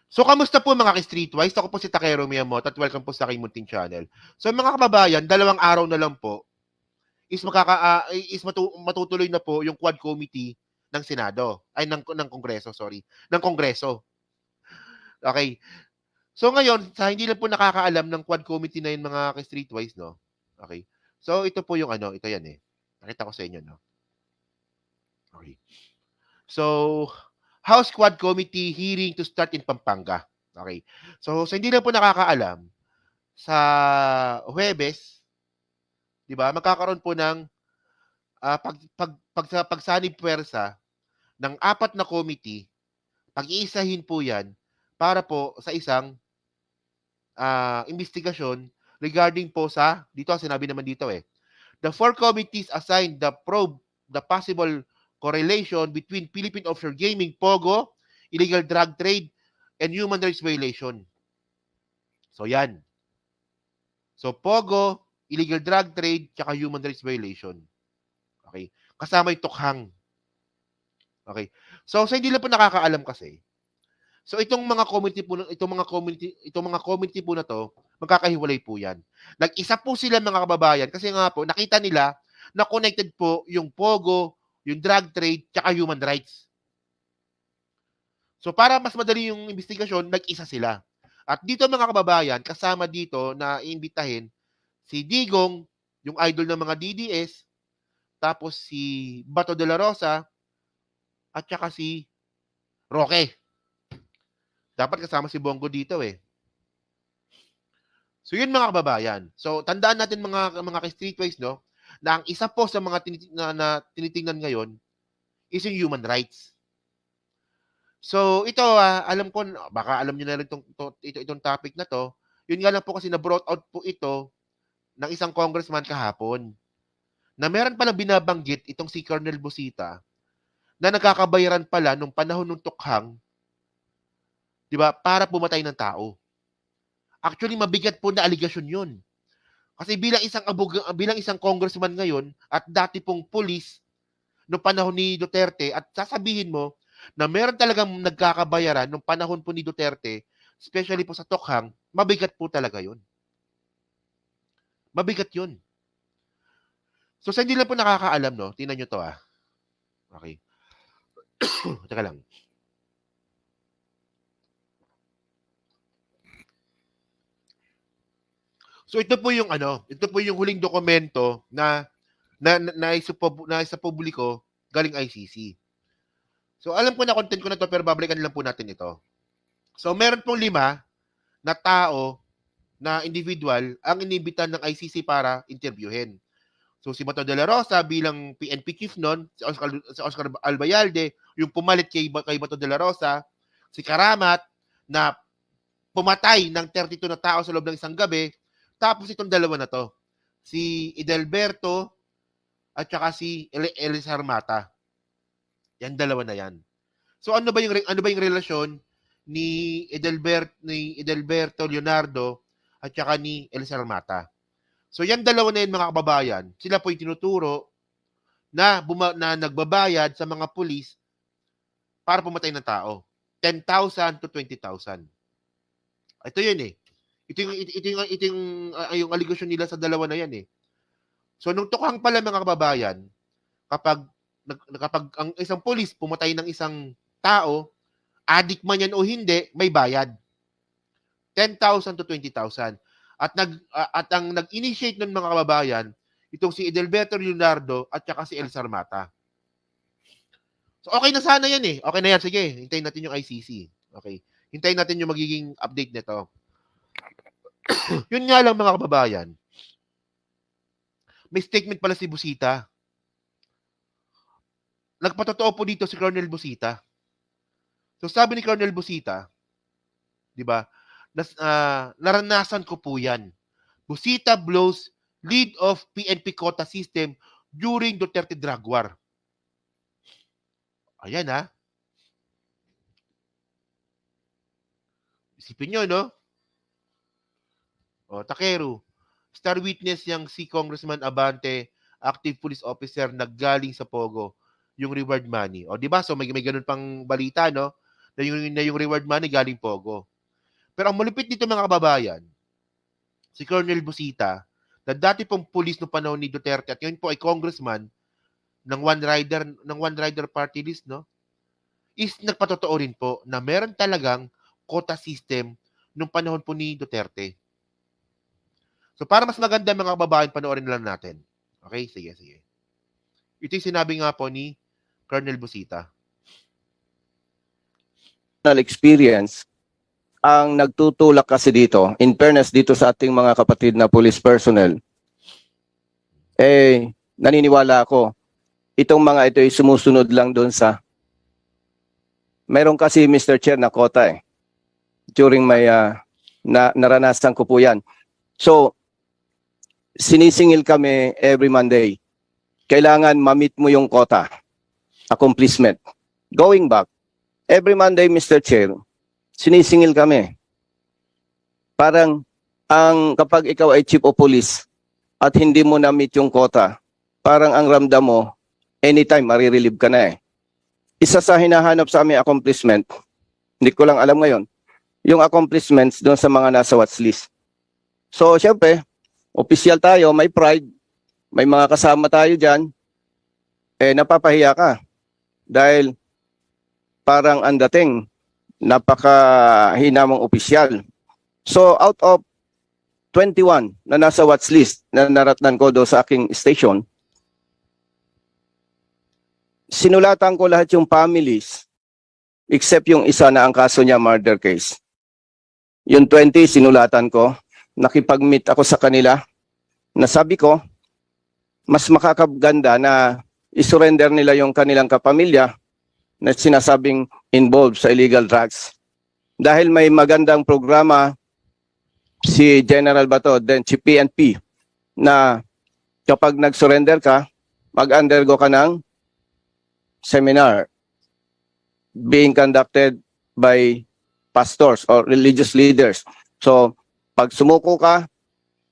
So, kamusta po mga ka-Streetwise? Ako po si Takero Miyamoto at welcome po sa aking munting channel. So, mga kababayan, 2 araw na lang po matutuloy na po yung Quad Committee ng Senado. Ay, ng Kongreso, sorry. Ng Kongreso. Okay. So, ngayon, sa hindi lang po nakakaalam ng Quad Committee na yun mga ka-Streetwise, no? Okay. So, ito po yung ito yan eh. Nakita ko sa inyo, no? Okay. So, House Quad Committee hearing to start in Pampanga. Okay. So, sa hindi lang po nakakaalam, sa Huwebes, 'di ba? Magkakaroon po ng pagsanib puwersa ng 4 na committee, pag-iisahin po 'yan para po sa isang investigasyon regarding po sa dito sinabi naman dito eh. The 4 committees assigned the probe the possible correlation between Philippine offshore gaming, POGO, illegal drug trade, and human rights violation. So yan. So POGO, illegal drug trade, tsaka human rights violation. Okay? Kasama yung tukhang. Okay? So sa hindi lang po nakakaalam kasi, so itong mga community po itong mga community po na to, magkakahiwalay po 'yan. Nag-isa po sila mga kababayan kasi nga po nakita nila na connected po yung POGO, yung drug trade, tsaka human rights. So para mas madali yung investigasyon, nag-isa sila. At dito mga kababayan, kasama dito na iimbitahin si Digong, yung idol ng mga DDS, tapos si Bato de la Rosa, at saka si Roque. Dapat kasama si Bongo dito eh. So yun mga kababayan. So tandaan natin mga ka-streetwise no, na ang isa po sa mga tinitingnan ngayon is yung human rights. So ito alam ko baka alam niyo na rin itong topic na to. Yun nga lang po kasi na brought out po ito ng isang congressman kahapon na meron palang binabanggit itong si Colonel Busita na nagkakabayaran pala nung panahon ng tukhang, 'di ba, para pumatay ng tao. Actually, mabigat po na aligasyon 'yun. Kasi bilang isang congressman ngayon at dati pong pulis no panahon ni Duterte at sasabihin mo na meron talagang nagkakabayaran nung panahon po ni Duterte, especially po sa tukhang, mabigat po talaga 'yun. Mabigat 'yun. So sa hindi lang po nakakaalam no, tingnan niyo to Okay. Teka lang. So ito po yung ito po yung huling dokumento na sa publiko galing ICC. So alam ko na content ko na to pero babalikan lang po natin ito. So meron pong 5 na tao na individual ang inimbitan ng ICC para interviewin. So si Bato de la Rosa bilang PNP chief noon, si Oscar Albayalde, yung pumalit kay Bato de la Rosa, si Karamat na pumatay ng 32 na tao sa loob ng isang gabi, tapos itong dalawa na to, si Edelberto at saka si Elizar Mata. Yan dalawa na yan. So ano ba yung relasyon ni Edelberto Leonardo at saka ni Elizar Mata? So yan dalawa na yan mga kababayan, sila po yung tinuturo na nagbabayad sa mga pulis para pumatay ng tao. 10,000 to 20,000. Ito yun eh. Yung aligasyon nila sa dalawa na yan eh. So nung tukhang pala mga kababayan, kapag ang isang pulis pumatay ng isang tao, adik man yan o hindi, may bayad. 10,000 to 20,000. At ang nag-initiate ng mga kababayan, itong si Edelberto Leonardo at saka si El Sarmata. So okay na sana yan eh. Okay na yan, sige. Hintayin natin yung ICC. Okay. Hintayin natin yung magiging update nito. Yun nga lang mga kababayan. May statement pala si Busita. Nagpatotoo po dito si Colonel Busita. So sabi ni Colonel Busita, 'di ba? Naranasan ko po 'yan. Busita blows lead of PNP quota system during Duterte drug war. Ayan Isipin nyo, no? O, Takeru. Star witness yang si Congressman Abante, active police officer naggaling sa Pogo, yung reward money. O, di ba? So, may ganun pang balita, no? na yung reward money galing Pogo. Pero ang malupit dito mga kababayan, si Colonel Busita, na dati pong pulis no panahon ni Duterte at ngayon po ay congressman ng one rider party list, no? Is nagpatotoo rin po na meron talagang quota system nung panahon po ni Duterte. So para mas maganda mga kababayan, panoorin lang natin. Okay? Sige, sige. Ito yung sinabi nga po ni Colonel Busita. Experience ang nagtutulak kasi dito, in fairness dito sa ating mga kapatid na police personnel, naniniwala ako, itong mga ito ay sumusunod lang doon sa, meron kasi Mr. Chair na quota during my, naranasan ko po yan. So, sinisingil kami every Monday. Kailangan ma-meet mo yung quota, accomplishment. Going back, every Monday, Mr. Chair, sinisingil kami. Parang, kapag ikaw ay chief of police at hindi mo na-meet yung quota, parang ang ramdam mo, anytime, marirelieve ka na Isa sa hinahanap sa aming accomplishment, hindi ko lang alam ngayon, yung accomplishments doon sa mga nasa watch list. So, syempre, official tayo, may pride, may mga kasama tayo dyan, napapahiya ka. Dahil parang ang dating, napakahina mong opisyal. So, out of 21 na nasa watch list na naratnan ko do sa aking station, sinulatan ko lahat yung families except yung isa na ang kaso niya murder case. Yung 20 sinulatan ko, nakipag-meet ako sa kanila, na sabi ko, mas makakaganda na isurrender nila yung kanilang kapamilya na sinasabing involved sa illegal drugs. Dahil may magandang programa si General Bato, then si PNP, na kapag nag-surrender ka, mag-undergo ka ng seminar being conducted by pastors or religious leaders. So, pag sumuko ka,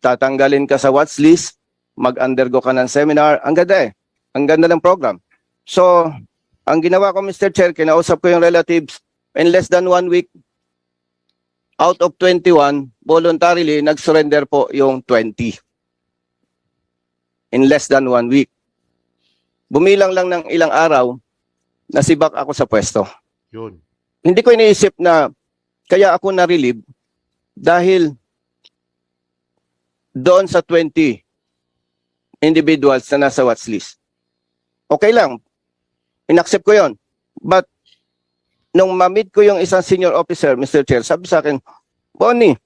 tatanggalin ka sa watch list, mag-undergo ka ng seminar. Ang ganda Ang ganda ng program. So, ang ginawa ko, Mr. Chair, kinausap ko yung relatives in less than 1 week. Out of 21, voluntarily, nag-surrender po yung 20. In less than 1 week. Bumilang lang ng ilang araw, nasibak ako sa pwesto. Yun. Hindi ko iniisip na kaya ako na-relieve dahil doon sa 20 individuals na nasa watch list. Okay lang. In-accept ko yon. But nung ma-meet ko yung isang senior officer, Mr. Chair, sabi sa akin, Bonnie,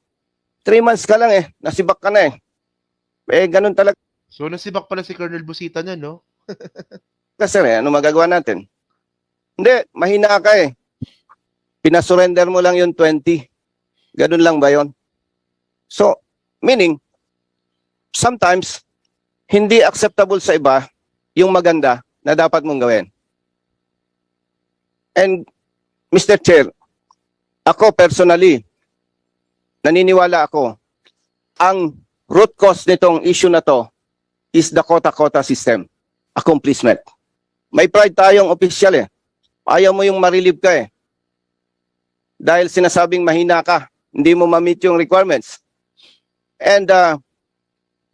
3 months ka lang nasibak ka na ganun talaga. So nasibak pala si Colonel Busita niya, no? Kasi ano magagawa natin? Hindi, mahina ka Pinasurrender mo lang yung 20. Ganun lang ba yon? So, meaning, sometimes, hindi acceptable sa iba yung maganda na dapat mong gawin. And, Mr. Chair, ako personally, naniniwala ako, ang root cause nitong issue na to is the quota-quota system. Accomplishment. May pride tayong opisyal Ayaw mo yung ma-relieve ka Dahil sinasabing mahina ka, hindi mo ma-meet yung requirements. And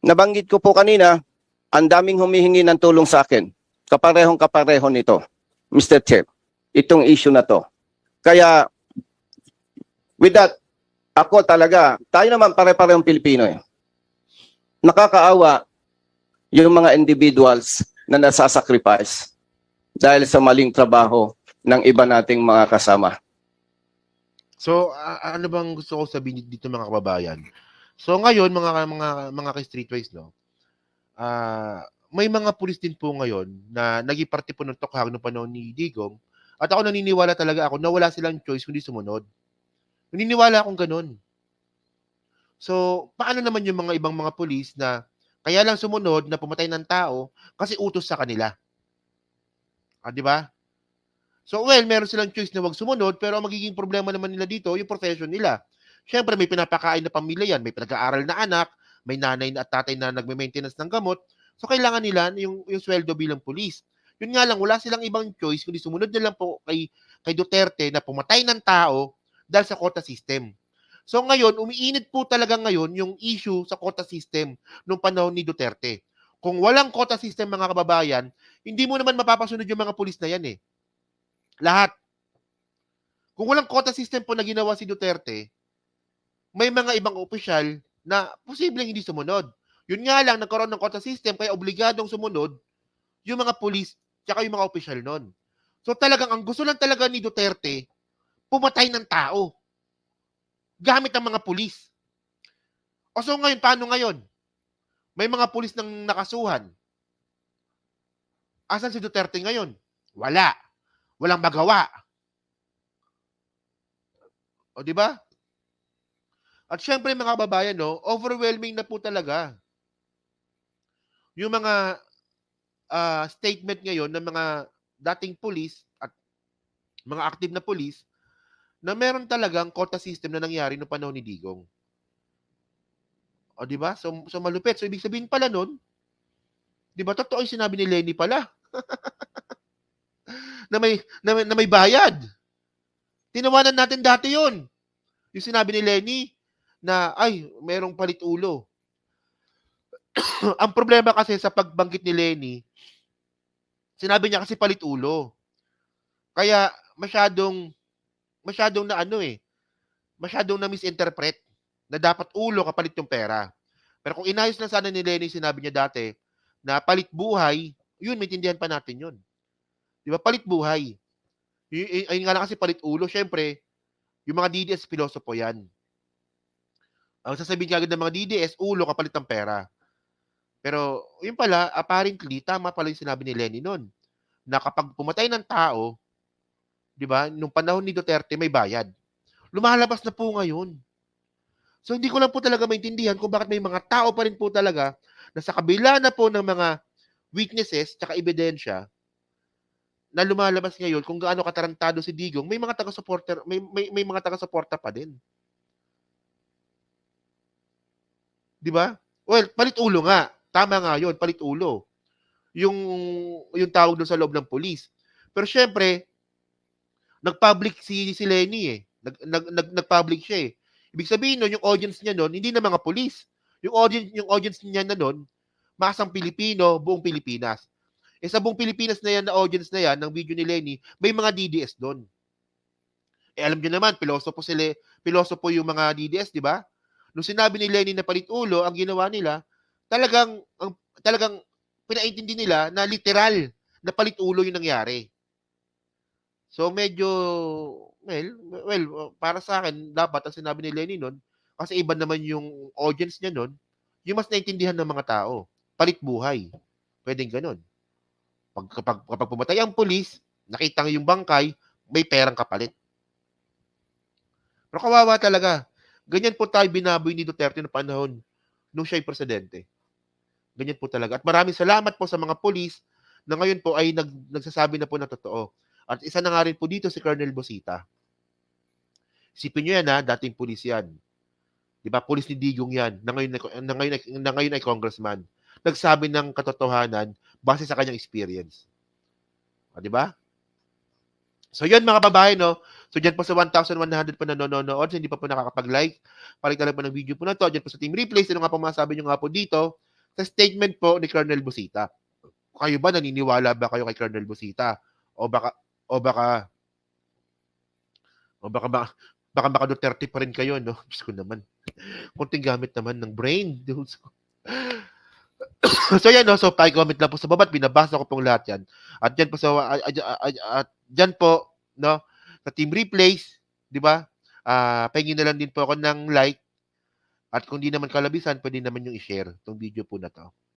nabanggit ko po kanina, ang daming humihingi ng tulong sa akin. Kaparehong-kapareho nito, Mr. Chair, itong issue na to. Kaya, with that, ako talaga, tayo naman pare-parehong Pilipino Nakakaawa yung mga individuals na nasasacrifice dahil sa maling trabaho ng iba nating mga kasama. So, ano bang gusto ko sabihin dito mga kababayan? So, ngayon, mga ka-streetwise, no? May mga pulis din po ngayon na naging parte po ng tokhang noong panahon ni Digong. At ako naniniwala talaga ako na wala silang choice kundi sumunod. Naniniwala akong ganun. So, paano naman yung mga ibang mga pulis na kaya lang sumunod na pumatay ng tao kasi utos sa kanila? Di ba? So, well, meron silang choice na wag sumunod, pero ang magiging problema naman nila dito, yung profession nila. Siyempre, may pinapakain na pamilya yan, may pinag-aaral na anak, may nanay at tatay na nagme-maintenance ng gamot. So, kailangan nila yung sweldo bilang pulis. Yun nga lang, wala silang ibang choice kundi sumunod na lang po kay Duterte na pumatay ng tao dahil sa quota system. So ngayon, umiinit po talaga ngayon yung issue sa quota system nung panahon ni Duterte. Kung walang quota system, mga kababayan, hindi mo naman mapapasunod yung mga pulis na yan eh. Lahat. Kung walang quota system po na ginawa si Duterte, may mga ibang opisyal na posibleng hindi sumunod. Yun nga lang, nagkaroon ng quota system, kaya obligadong sumunod yung mga pulis tsaka yung mga opisyal nun. So talagang ang gusto lang talaga ni Duterte, pumatay ng tao gamit ang mga pulis. O so ngayon, paano ngayon? May mga pulis nang nakasuhan. Asan si Duterte ngayon? Wala. Walang magawa. O di ba? At syempre mga kababayan, no, overwhelming na po talaga yung mga statement ngayon ng mga dating pulis at mga active na pulis na meron talagang quota system na nangyari noong panahon ni Digong. O di ba? So malupit. So ibig sabihin pala nun, di ba totoo yung sinabi ni Lenny pala na may bayad. Tinawanan natin dati 'yon. Yung sinabi ni Lenny na ay merong palit ulo. Ang problema kasi sa pagbanggit ni Lenny, sinabi niya kasi palit ulo. Kaya masyadong na ano eh, masyadong na misinterpret na dapat ulo kapalit yung pera. Pero kung inayos na sana ni Lenny, sinabi niya dati na palit buhay, yun, maintindihan pa natin yun. Di ba? Palit buhay. Ayun nga lang kasi palit ulo. Siyempre, yung mga DDS, pilosopo yan. Ang sasabihin kagad ng mga DDS, ulo kapalit ng pera. Pero, yun pala, apparently, tama pala yung sinabi ni Lenny noon. Na kapag pumatay ng tao, di ba, nung panahon ni Duterte, may bayad. Lumalabas na po ngayon. So, hindi ko lang po talaga maintindihan kung bakit may mga tao pa rin po talaga na sa kabila na po ng mga weaknesses tsaka ebidensya na lumalabas ngayon kung gaano katarantado si Digong, may mga taga-supporter, may mga taga-suporta pa din. 'Di ba? Well, palit ulo nga. Tama nga 'yon, palit ulo. Yung yung tawag doon sa loob ng pulis. Pero syempre, nag-public si Lenny eh. Nag-public siya eh. Ibig sabihin nun, yung audience niya nun, hindi na mga pulis. Yung audience niya na nun, masang Pilipino, buong Pilipinas. Eh sa buong Pilipinas na yan, na audience na yan, ng video ni Lenny, may mga DDS doon. Eh alam niyo naman, pilosopo yung mga DDS, di ba? Nung sinabi ni Lenny na palit ulo, ang ginawa nila, talagang pinaintindi nila na literal na palit ulo yung nangyari. So medyo, para sa akin, dapat ang sinabi ni Lenny nun, kasi iba naman yung audience niya nun, yung mas naintindihan ng mga tao. Palit buhay. Pwedeng ganun. Kapag pumatay ang pulis, nakita yung bangkay, may perang kapalit. Pero kawawa talaga. Ganyan po tayo binaboy ni Duterte noong panahon nung siya'y presidente. Ganyan po talaga. At maraming salamat po sa mga pulis na ngayon po ay nagsasabi na po na totoo. At isa na nga rin po dito si Colonel Bosita. Isipin nyo yan ha, dating pulis yan. Diba? Pulis ni Digong yan, na ngayon ay congressman. Nagsabi ng katotohanan base sa kanyang experience. O, diba? So yun mga babae, no? So dyan po sa 1,100 pa na nanonood, so hindi pa po nakakapag-like, palitan lang po ng video po na to. Dyan po sa Team Replays, ano nga po masabi nyo nga po dito sa statement po ni Colonel Bosita. Kayo ba, naniniwala ba kayo kay Colonel Bosita? O baka baka Duterte pa rin kayo, no? Diyos ko naman. Kunting gamit naman ng brain. So yan, no? So pa-comment lang po sa baba at binabasa ko pong lahat yan. At dyan po at dyan po, no? Sa Team Replays, di ba? Pahingin na lang din po ako ng like. At kung di naman kalabisan, pwede naman yung i-share itong video po na to.